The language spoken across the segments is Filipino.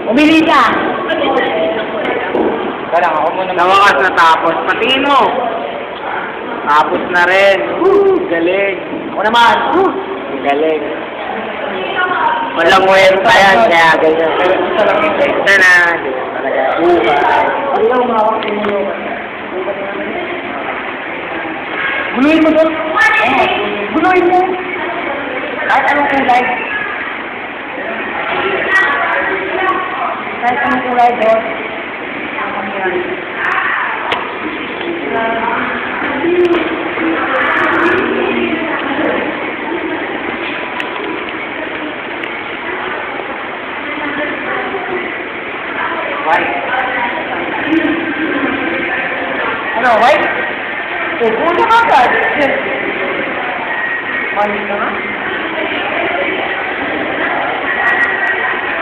Umili ka! Parang ako muna. Nawakas na tapos. Patingin mo. Tapos na rin. Galing. Ako naman! Galing. Walang muerta yan, kaya ganyan. Ito na. Talaga. Ayaw, umawak sa inyo. Buluin mo doon. Buluin mo. Kahit anong kulay. Kahit anong kulay doon. White. Ano, white? Pupunta ka agad. Yes. White ka nga?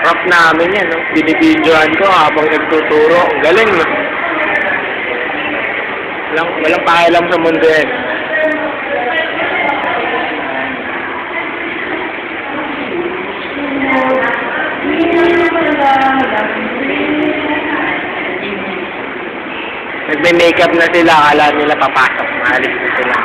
Prop namin yan, no? Binibidyoan ko habang nagtuturo. Ang galing, no? Walang pakialam sa mundo yan. Nagme-makeup na sila, akala nila papasok. Maalis na sila.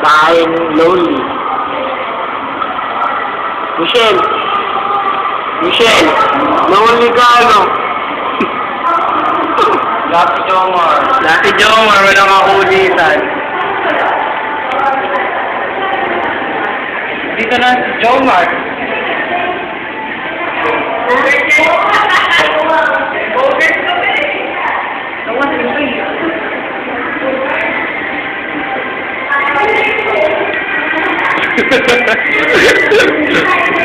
Bahay ng lonely. Michelle! Michelle! Lonely ka, ano? Dati Jomar. Dati Jomar, walang kakulitan. Dito na si Jomar. Hehehehe